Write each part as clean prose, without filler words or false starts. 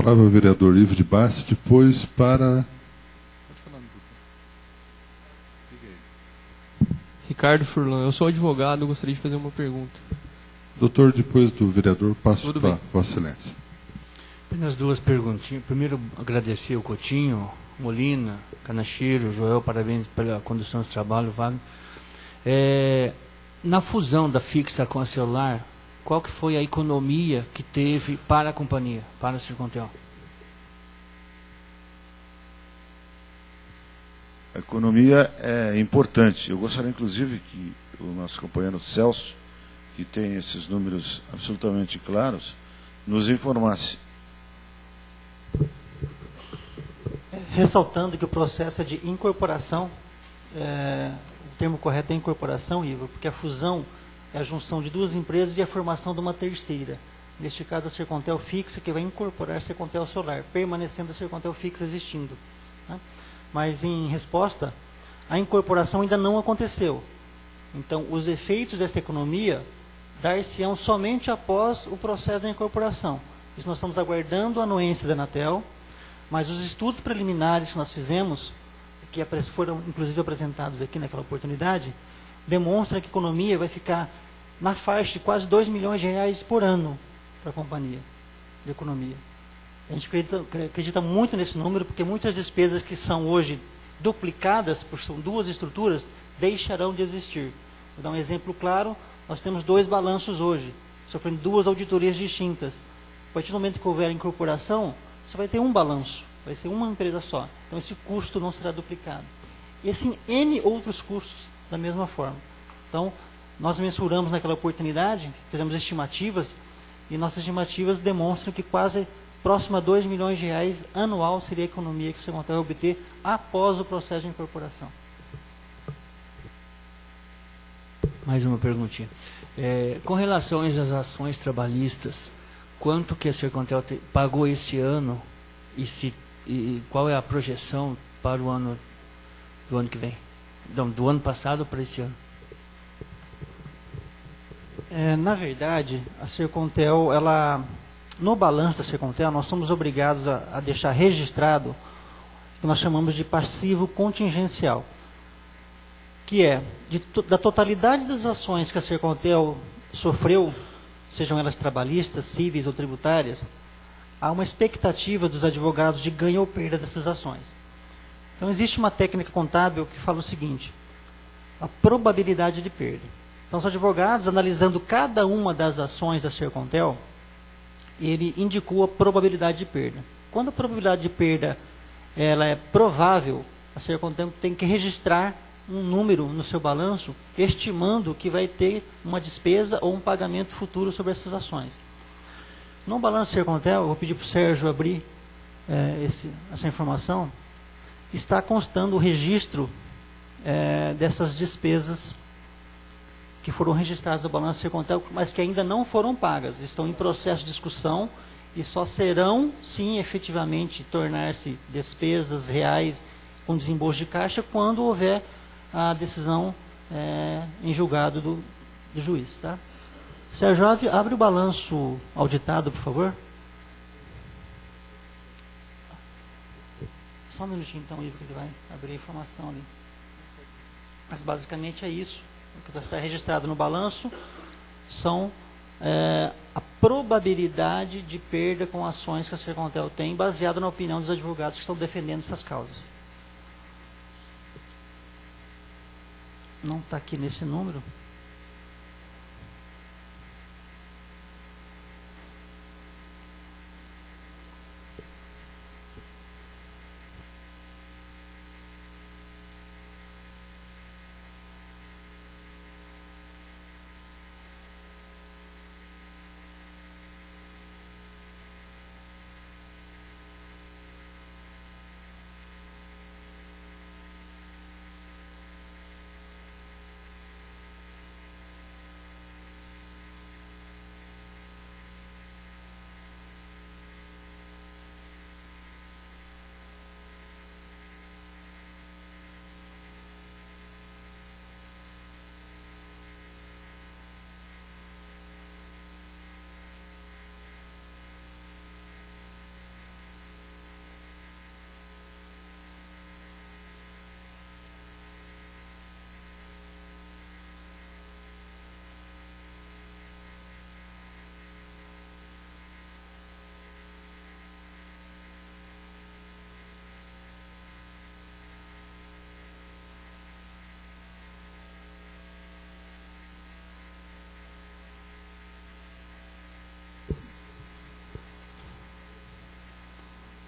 palavra ao vereador Ivo de Bassi, depois para... Ricardo Furlan, eu sou advogado, gostaria de fazer uma pergunta. Doutor, depois do vereador, passo Tudo para bem. Vossa Excelência. Apenas duas perguntinhas. Primeiro, agradecer o Coutinho, Molina, Canachiro, Joel, parabéns pela condução do trabalho, Wagner. Na fusão da fixa com a celular, qual que foi a economia que teve para a companhia, para a Sercontel? A economia é importante. Eu gostaria, inclusive, que o nosso companheiro Celso, que tem esses números absolutamente claros, nos informasse. Ressaltando que o processo é de incorporação, o termo correto é incorporação, Ivo, porque a fusão é a junção de duas empresas e a formação de uma terceira. Neste caso, a Sercontel fixa, que vai incorporar a Sercontel Solar, permanecendo a Sercontel fixa existindo. Tá? Mas, em resposta, a incorporação ainda não aconteceu. Então, os efeitos dessa economia dar-se-ão somente após o processo da incorporação. Isso nós estamos aguardando a anuência da Anatel, mas os estudos preliminares que nós fizemos, que foram inclusive apresentados aqui naquela oportunidade, demonstram que a economia vai ficar na faixa de quase 2 milhões de reais por ano para a companhia de economia. A gente acredita muito nesse número, porque muitas despesas que são hoje duplicadas, por são duas estruturas, deixarão de existir. Vou dar um exemplo claro, nós temos 2 balanços hoje, sofrendo 2 auditorias distintas. A partir do momento que houver a incorporação, você vai ter um balanço, vai ser uma empresa só. Então esse custo não será duplicado. E assim, N outros custos da mesma forma. Então, nós mensuramos naquela oportunidade, fizemos estimativas, e nossas estimativas demonstram que quase próximo a 2 milhões de reais anual seria a economia que o Sercontel vai obter após o processo de incorporação. Mais uma perguntinha. Com relação às ações trabalhistas, quanto que a Sercontel pagou esse ano e qual é a projeção para o ano do ano que vem? Não, do ano passado para esse ano? Na verdade, a Sercontel, no balanço da Sercontel, nós somos obrigados a deixar registrado o que nós chamamos de passivo contingencial, que é da totalidade das ações que a Sercontel sofreu, sejam elas trabalhistas, cíveis ou tributárias, há uma expectativa dos advogados de ganho ou perda dessas ações. Então, existe uma técnica contábil que fala o seguinte: a probabilidade de perda. Então, os advogados, analisando cada uma das ações da Sercontel, ele indicou a probabilidade de perda. Quando a probabilidade de perda ela é provável, a Sercontel tem que registrar um número no seu balanço, estimando que vai ter uma despesa ou um pagamento futuro sobre essas ações. No balanço da Sercontel, eu vou pedir para o Sérgio abrir essa informação, está constando o registro dessas despesas que foram registradas no balanço da Sercontel, mas que ainda não foram pagas, estão em processo de discussão e só serão, sim, efetivamente, tornar-se despesas reais com desembolso de caixa quando houver a decisão em julgado do juiz. Tá? Sérgio, abre o balanço auditado, por favor. Só um minutinho, então, Ivo, que ele vai abrir a informação ali. Mas, basicamente, é isso. O que está registrado no balanço são a probabilidade de perda com ações que a Sercontel tem, baseada na opinião dos advogados que estão defendendo essas causas. Não está aqui nesse número.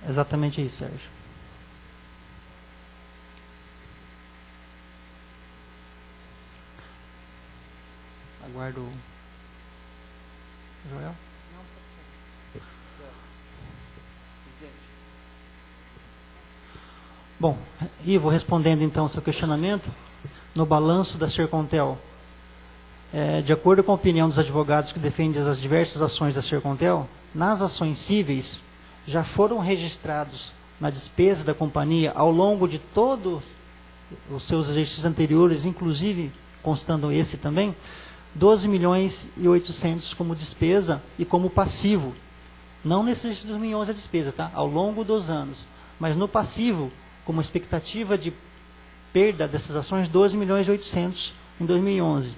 Exatamente isso, Sérgio. Aguardo o Joel. Bom, Ivo, respondendo então ao seu questionamento, no balanço da Sercontel, de acordo com a opinião dos advogados que defendem as diversas ações da Sercontel, nas ações cíveis já foram registrados na despesa da companhia ao longo de todos os seus exercícios anteriores, inclusive constando esse também, 12 milhões e 800 como despesa e como passivo. Não nesse exercício de 2011 a despesa, tá? Ao longo dos anos. Mas no passivo, como expectativa de perda dessas ações, 12 milhões e 800 em 2011.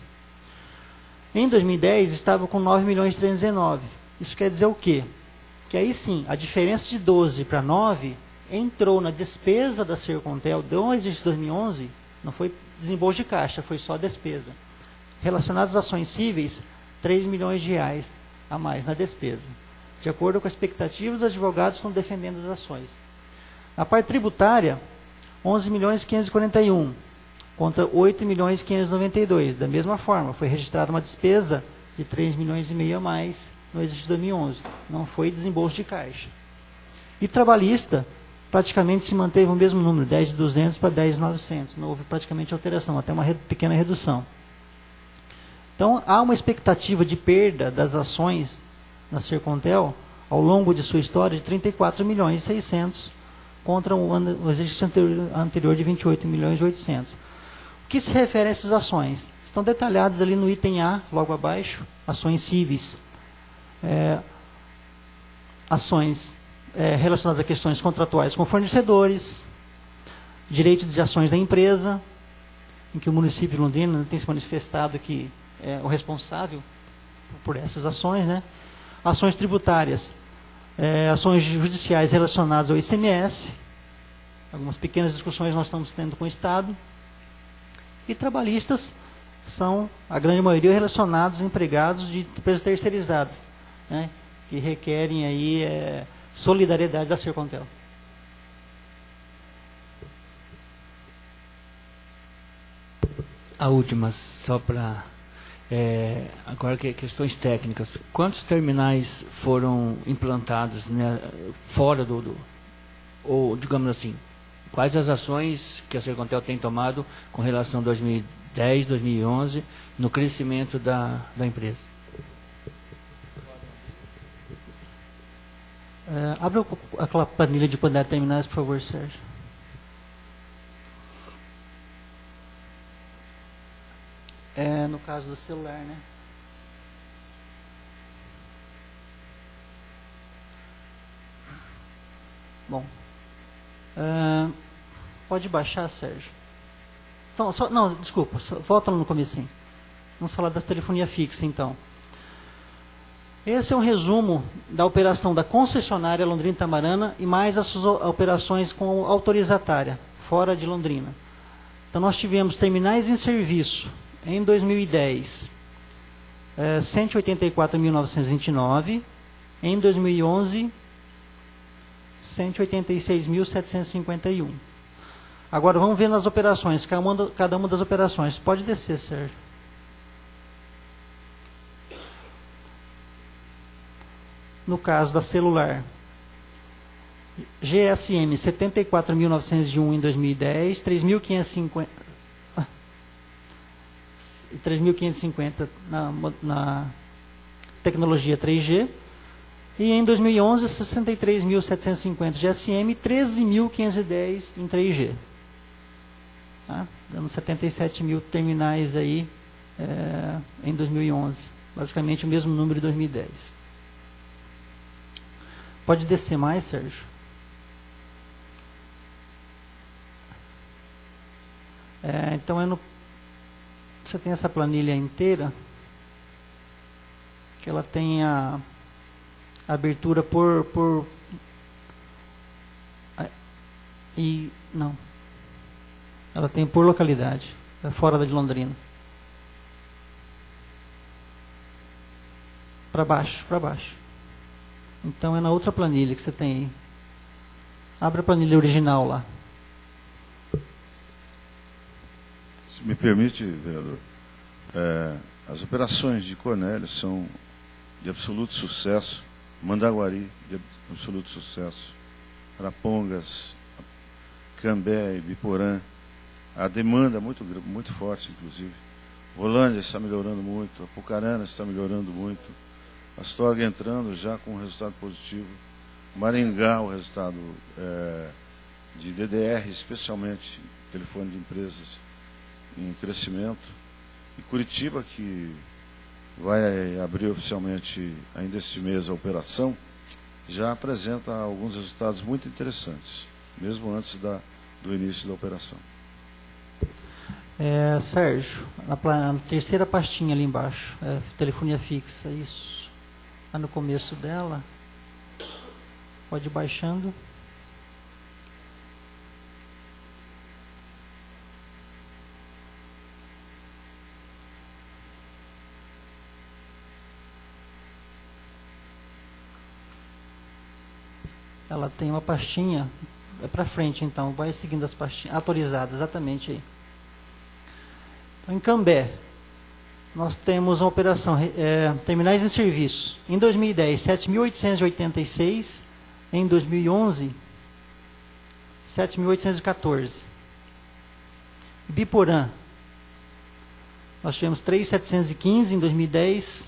Em 2010, estava com 9 milhões e 319. Isso quer dizer o quê? Que aí sim, a diferença de 12 para 9 entrou na despesa da Sercontel do exercício 2011, não foi desembolso de caixa, foi só despesa. Relacionadas às ações cíveis, 3 milhões de reais a mais na despesa. De acordo com a expectativa, os advogados estão defendendo as ações. Na parte tributária, 11 milhões e 541, contra 8 milhões e 592. Da mesma forma, foi registrada uma despesa de 3 milhões e meio a mais no exercício 2011. Não foi desembolso de caixa. E trabalhista, praticamente se manteve o mesmo número, 10.200 para 10.900. Não houve praticamente alteração, até uma pequena redução. Então, há uma expectativa de perda das ações na Sercontel ao longo de sua história de 34 milhões e 600 contra o exercício anterior de 28 milhões e 800. O que se refere a essas ações? Estão detalhadas ali no item A, logo abaixo, ações cíveis. Ações relacionadas a questões contratuais com fornecedores, direitos de ações da empresa, em que o município de Londrina tem se manifestado que é o responsável por essas ações, né? Ações tributárias, ações judiciais relacionadas ao ICMS, algumas pequenas discussões nós estamos tendo com o Estado, e trabalhistas são, a grande maioria, relacionados a empregados de empresas terceirizadas, né? Que requerem aí solidariedade da Sercontel. A última, só para... agora que questões técnicas. Quantos terminais foram implantados, né, fora ou digamos assim, quais as ações que a Sercontel tem tomado com relação a 2010, 2011, no crescimento da empresa? Abre aquela planilha de quantidade de terminais, por favor, Sérgio. No caso do celular, né? Bom, pode baixar, Sérgio. Então, não, desculpa, volta lá no comecinho. Vamos falar da telefonia fixa, então. Esse é um resumo da operação da concessionária Londrina Itamarana e mais as suas operações com autorizatária, fora de Londrina. Então, nós tivemos terminais em serviço, em 2010, 184.929. Em 2011, 186.751. Agora, vamos ver nas operações, cada uma das operações. Pode descer, Sérgio. No caso da celular, GSM 74.901 em 2010, 3.550 na tecnologia 3G, e em 2011 63.750 GSM, 13.510 em 3G, tá? Dando 77 mil terminais aí em 2011, basicamente o mesmo número de 2010. Pode descer mais, Sérgio? Então, você tem essa planilha inteira, que ela tem a abertura não. Ela tem por localidade, fora da de Londrina. Para baixo, para baixo. Então, é na outra planilha que você tem aí. Abre a planilha original lá. Se me permite, vereador, as operações de Cornélio são de absoluto sucesso, Mandaguari de absoluto sucesso, Arapongas, Cambé, Biporã, a demanda muito forte, inclusive. Rolândia está melhorando muito, Apucarana está melhorando muito, Astorga entrando já com um resultado positivo, Maringá, o resultado de DDR, especialmente telefone de empresas, em crescimento, e Curitiba, que vai abrir oficialmente ainda este mês a operação, já apresenta alguns resultados muito interessantes, mesmo antes do início da operação. Sérgio, na terceira pastinha ali embaixo, telefonia fixa, isso. Lá no começo dela, pode ir baixando. Ela tem uma pastinha, para frente então, vai seguindo as pastinhas, atualizadas, exatamente aí. Então, em Cambé, nós temos uma operação, terminais em serviço. Em 2010, 7.886, em 2011, 7.814. Biporã, nós tivemos 3.715 em 2010,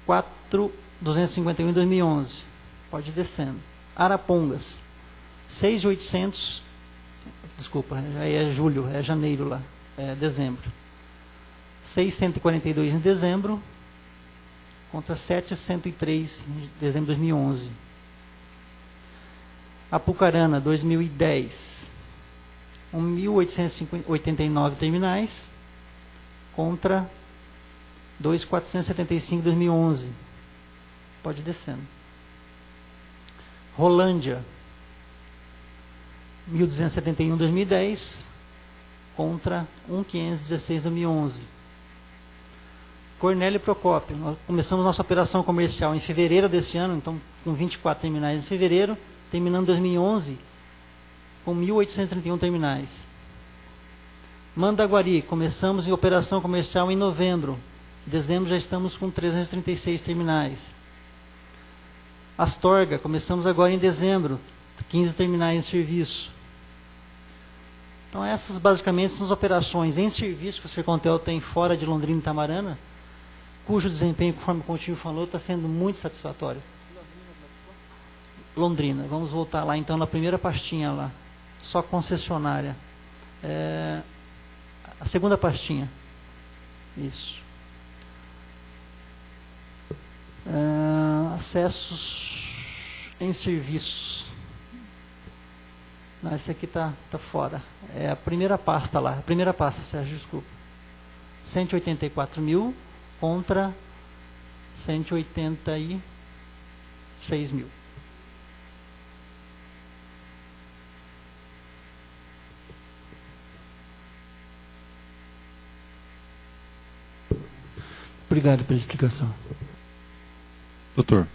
4.251 em 2011. Pode ir descendo. Arapongas, 6.800, desculpa, aí é julho, é janeiro lá, é dezembro. 642 em dezembro, contra 703 em dezembro de 2011. Apucarana, 2010, 1.889 terminais, contra 2.475 em 2011. Pode ir descendo. Rolândia, 1.271 em 2010, contra 1.516 em 2011. Cornélio Procópio, nós começamos nossa operação comercial em fevereiro desse ano, então com 24 terminais em fevereiro, terminando 2011 com 1.831 terminais. Mandaguari, começamos em operação comercial em novembro, em dezembro já estamos com 336 terminais. Astorga, começamos agora em dezembro, 15 terminais em serviço. Então essas basicamente são as operações em serviço que o Sercontel tem fora de Londrina e Itamarana, cujo desempenho, conforme o Coutinho falou, está sendo muito satisfatório. Londrina, vamos voltar lá então na primeira pastinha lá, só concessionária. A segunda pastinha. Isso. Acessos em serviços. Não, esse aqui tá fora. É a primeira pasta lá. A primeira pasta, Sérgio, desculpa. 184 mil contra 186 mil. Obrigado pela explicação. Doutor.